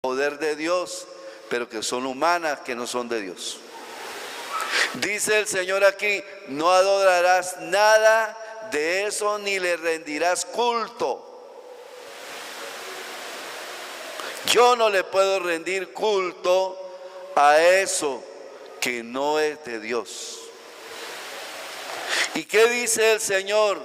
poder de Dios, pero que son humanas, que no son de Dios. Dice el Señor aquí, no adorarás nada de eso ni le rendirás culto. Yo no le puedo rendir culto a eso que no es de Dios. ¿Y qué dice el Señor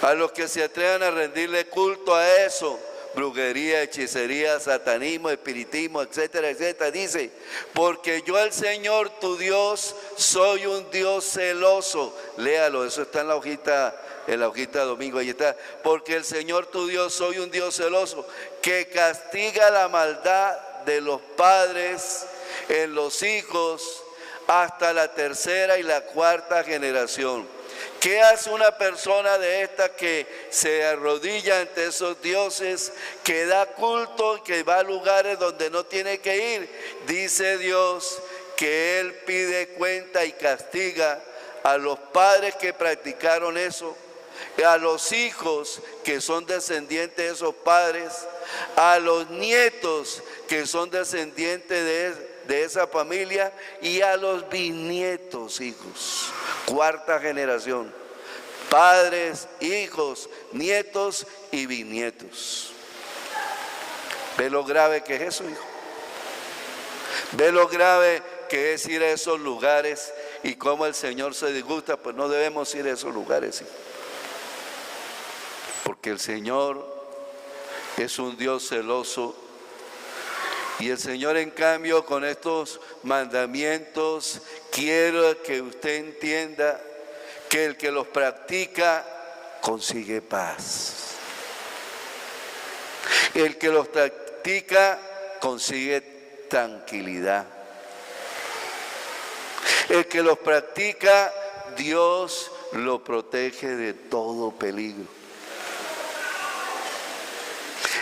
a los que se atrevan a rendirle culto a eso? Brujería, hechicería, satanismo, espiritismo, etcétera, etcétera. Dice, porque yo el Señor tu Dios soy un Dios celoso. Léalo, eso está en la hojita domingo, ahí está. Porque el Señor tu Dios soy un Dios celoso, que castiga la maldad de los padres en los hijos hasta la tercera y la cuarta generación. ¿Qué hace una persona de esta que se arrodilla ante esos dioses, que da culto, que va a lugares donde no tiene que ir? Dice Dios que Él pide cuenta y castiga a los padres que practicaron eso, a los hijos que son descendientes de esos padres, a los nietos que son descendientes de esa familia y a los bisnietos, hijos, cuarta generación, padres, hijos, nietos y bisnietos. ¿Ve lo grave que es eso, hijo? ¿Ve lo grave que es ir a esos lugares y cómo el Señor se disgusta? Pues no debemos ir a esos lugares, hijo. Porque el Señor es un Dios celoso. Y el Señor, en cambio, con estos mandamientos, quiero que usted entienda que el que los practica consigue paz. El que los practica consigue tranquilidad. El que los practica, Dios lo protege de todo peligro.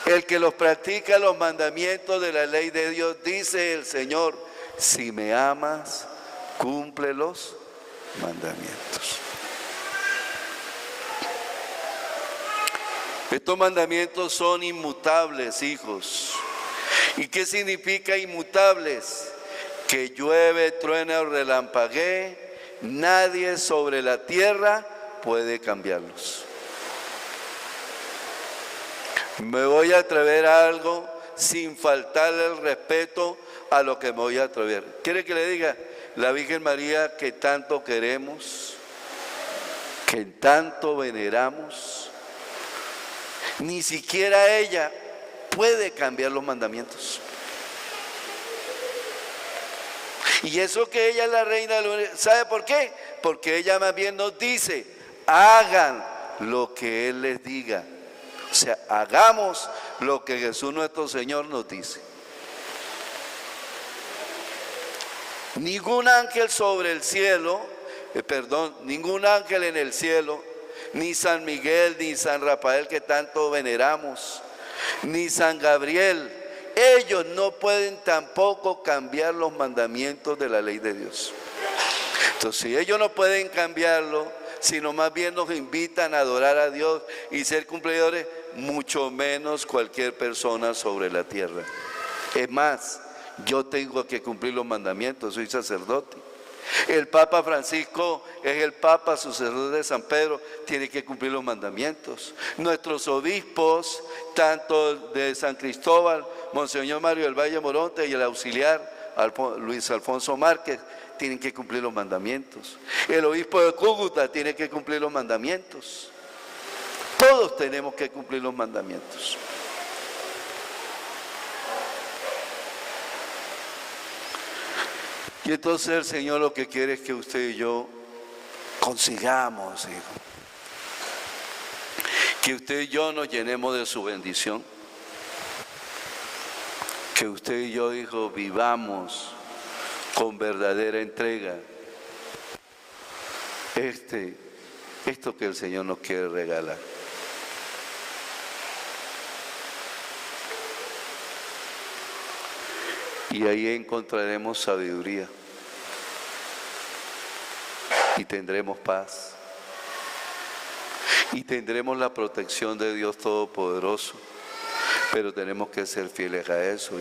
El que los practica los mandamientos de la ley de Dios, dice el Señor, si me amas, cumple los mandamientos. Estos mandamientos son inmutables, hijos. ¿Y qué significa inmutables? Que llueve, truena o relampaguee, nadie sobre la tierra puede cambiarlos. Me voy a atrever a algo sin faltarle el respeto a lo que me voy a atrever. ¿Quiere que le diga? La Virgen María que tanto queremos, que tanto veneramos, ni siquiera ella puede cambiar los mandamientos. Y eso que ella es la reina del universo, ¿sabe por qué? Porque ella más bien nos dice, hagan lo que Él les diga. O sea, hagamos lo que Jesús nuestro Señor nos dice. Ningún ángel sobre el cielo, ningún ángel en el cielo, ni San Miguel, ni San Rafael que tanto veneramos, ni San Gabriel, ellos no pueden tampoco cambiar los mandamientos de la ley de Dios. Entonces, si ellos no pueden cambiarlo, sino más bien nos invitan a adorar a Dios y ser cumplidores, mucho menos cualquier persona sobre la tierra. Es más, yo tengo que cumplir los mandamientos, soy sacerdote. El Papa Francisco es el Papa sucesor de San Pedro, tiene que cumplir los mandamientos. Nuestros obispos, tanto de San Cristóbal, Monseñor Mario del Valle Moronte y el auxiliar Luis Alfonso Márquez, tienen que cumplir los mandamientos. El obispo de Cúcuta tiene que cumplir los mandamientos. Todos tenemos que cumplir los mandamientos. Y entonces el Señor lo que quiere es que usted y yo consigamos, hijo, que usted y yo nos llenemos de su bendición, que usted y yo, hijo, vivamos con verdadera entrega esto que el Señor nos quiere regalar. Y ahí encontraremos sabiduría y tendremos paz y tendremos la protección de Dios Todopoderoso, pero tenemos que ser fieles a eso.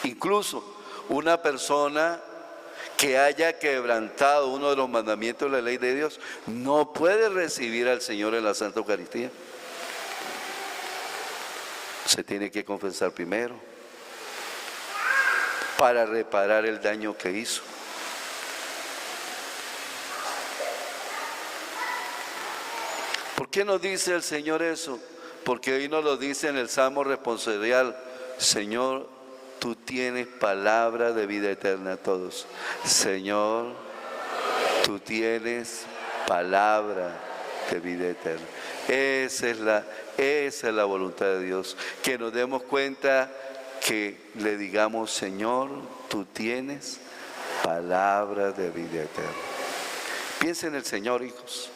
Incluso una persona que haya quebrantado uno de los mandamientos de la ley de Dios no puede recibir al Señor en la Santa Eucaristía. Se tiene que confesar primero para reparar el daño que hizo. ¿Por qué nos dice el Señor eso? Porque hoy nos lo dice en el Salmo responsorial: Señor, tú tienes palabra de vida eterna a todos. Señor, tú tienes palabra de vida eterna. Esa es la voluntad de Dios, que nos demos cuenta, que le digamos: Señor, tú tienes palabra de vida eterna. Piensen en el Señor, hijos.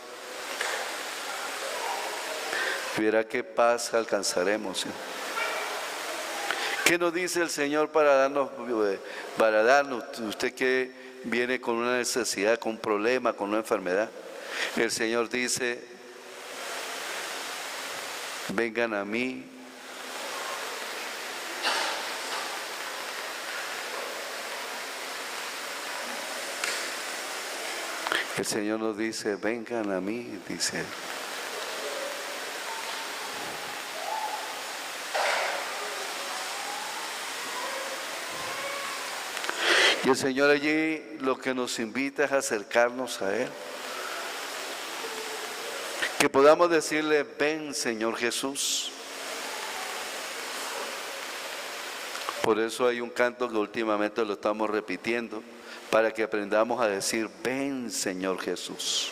Verá qué paz alcanzaremos. ¿Qué nos dice el Señor para darnos? Usted que viene con una necesidad, con un problema, con una enfermedad. El Señor dice: vengan a mí. El Señor nos dice: vengan a mí, dice Él. Y el Señor allí lo que nos invita es a acercarnos a Él. Que podamos decirle: ven, Señor Jesús. Por eso hay un canto que últimamente lo estamos repitiendo, para que aprendamos a decir: ven, Señor Jesús.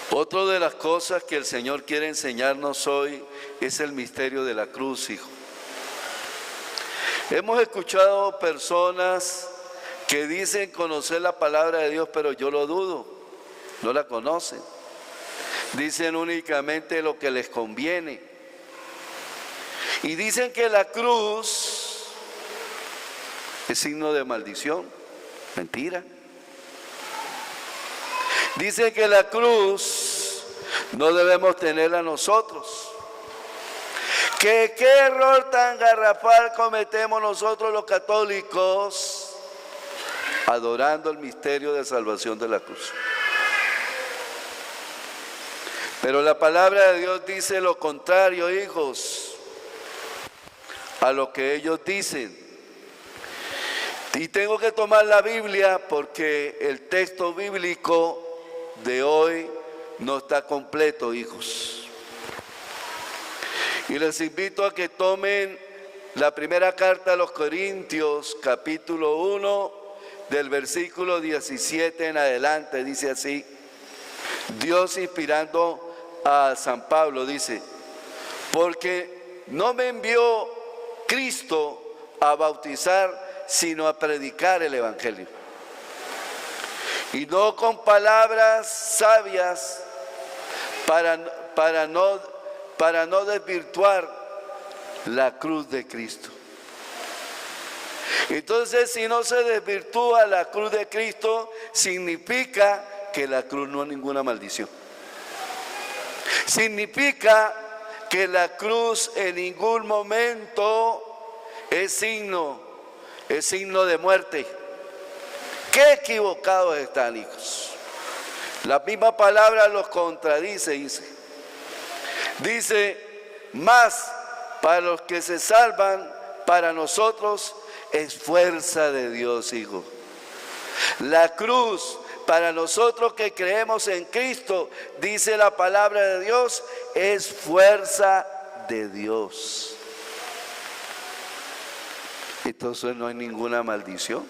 Otra de las cosas que el Señor quiere enseñarnos hoy es el misterio de la cruz, hijo. Hemos escuchado personas que dicen conocer la palabra de Dios, pero yo lo dudo, no la conocen. Dicen únicamente lo que les conviene. Y dicen que la cruz es signo de maldición. Mentira. Dicen que la cruz no debemos tenerla nosotros. ¿Qué error tan garrafal cometemos nosotros los católicos adorando el misterio de salvación de la cruz? Pero la palabra de Dios dice lo contrario, hijos, a lo que ellos dicen. Y tengo que tomar la Biblia porque el texto bíblico de hoy no está completo, hijos. Y les invito a que tomen la primera carta a los Corintios, capítulo 1, del versículo 17 en adelante. Dice así: Dios inspirando a San Pablo, dice: porque no me envió Cristo a bautizar, sino a predicar el Evangelio. Y no con palabras sabias para no desvirtuar la cruz de Cristo. Entonces, si no se desvirtúa la cruz de Cristo, significa que la cruz no es ninguna maldición. Significa que la cruz en ningún momento es signo de muerte. Qué equivocados están, hijos. La misma palabra los contradice, dice: más para los que se salvan, para nosotros es fuerza de Dios, hijo. La cruz, para nosotros que creemos en Cristo, dice la palabra de Dios, es fuerza de Dios. Entonces no hay ninguna maldición.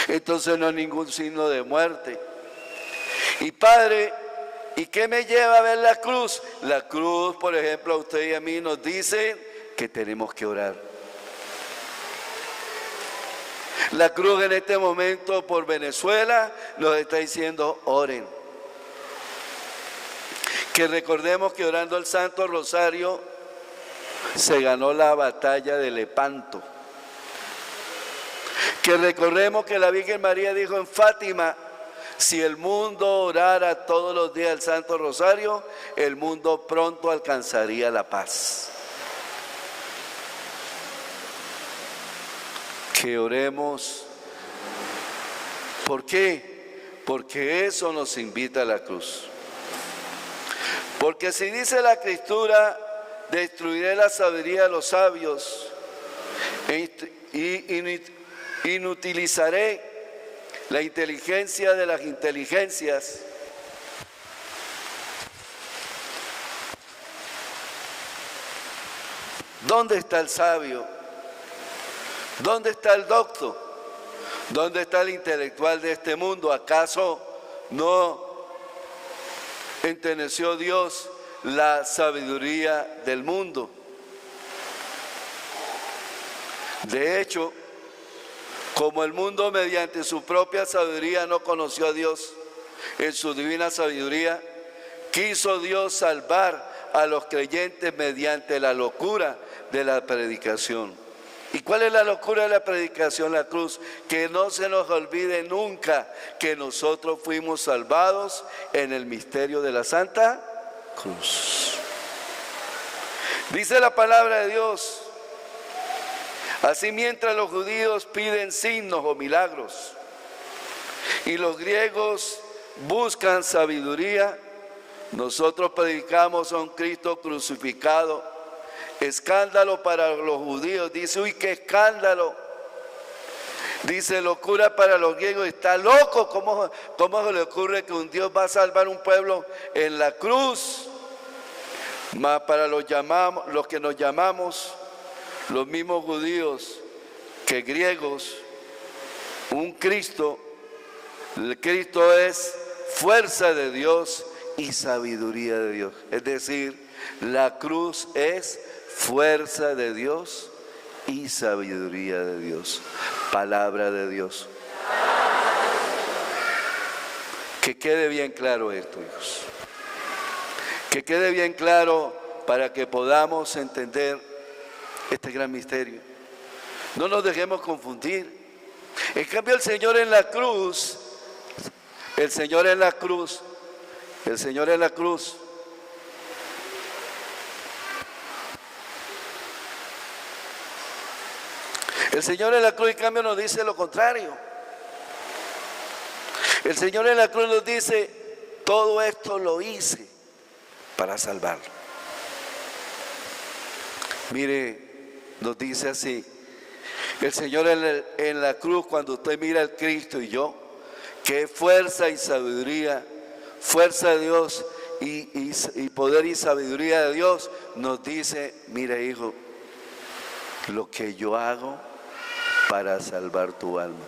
Entonces no hay ningún signo de muerte. Y Padre, ¿y qué me lleva a ver la cruz? La cruz, por ejemplo, a usted y a mí nos dice que tenemos que orar. La cruz en este momento por Venezuela nos está diciendo: oren. Que recordemos que orando el Santo Rosario se ganó la batalla de Lepanto. Que recordemos que la Virgen María dijo en Fátima: Si el mundo orara todos los días el Santo Rosario, el mundo pronto alcanzaría la paz. Que oremos. ¿Por qué? Porque eso nos invita a la cruz. Porque si dice la Escritura, destruiré la sabiduría de los sabios y inutilizaré la inteligencia de las inteligencias. ¿Dónde está el sabio? ¿Dónde está el docto? ¿Dónde está el intelectual de este mundo? ¿Acaso no enteneció Dios la sabiduría del mundo? De hecho, como el mundo mediante su propia sabiduría no conoció a Dios en su divina sabiduría, quiso Dios salvar a los creyentes mediante la locura de la predicación. ¿Y cuál es la locura de la predicación? La cruz. Que no se nos olvide nunca que nosotros fuimos salvados en el misterio de la Santa Cruz. Dice la palabra de Dios: así mientras los judíos piden signos o milagros y los griegos buscan sabiduría, nosotros predicamos a un Cristo crucificado. Escándalo para los judíos. Dice, uy, qué escándalo. Dice, locura para los griegos. Está loco. ¿Cómo se le ocurre que un Dios va a salvar un pueblo en la cruz? Mas para los que nos llamamos los mismos judíos que griegos, un Cristo, el Cristo es fuerza de Dios y sabiduría de Dios. Es decir, la cruz es fuerza de Dios y sabiduría de Dios. Palabra de Dios. Que quede bien claro esto, hijos. Que quede bien claro para que podamos entender este gran misterio. No nos dejemos confundir. En cambio, el Señor en la cruz, el Señor en la cruz, en la cruz en cambio nos dice lo contrario. El Señor en la cruz nos dice, todo esto lo hice para salvarlo. Mire, nos dice así, el Señor en la cruz, cuando usted mira al Cristo y yo, que fuerza y sabiduría, fuerza de Dios y poder y sabiduría de Dios, nos dice, mire hijo, lo que yo hago para salvar tu alma.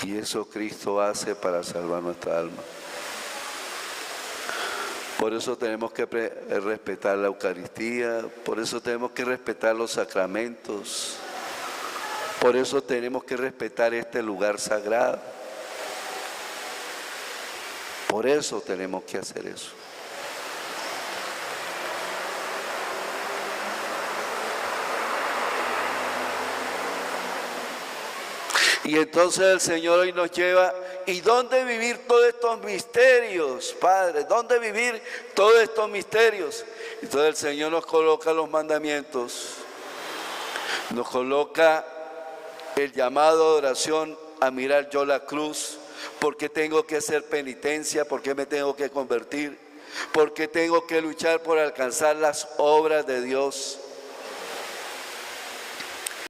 Y eso Cristo hace para salvar nuestra alma. Por eso tenemos que respetar la Eucaristía, por eso tenemos que respetar los sacramentos, por eso tenemos que respetar este lugar sagrado. Por eso tenemos que hacer eso. Y entonces el Señor hoy nos lleva, ¿y dónde vivir todos estos misterios, Padre? ¿Dónde vivir todos estos misterios? Entonces el Señor nos coloca los mandamientos, nos coloca el llamado de oración a mirar yo la cruz. ¿Por qué tengo que hacer penitencia? ¿Por qué me tengo que convertir? ¿Por qué tengo que luchar por alcanzar las obras de Dios?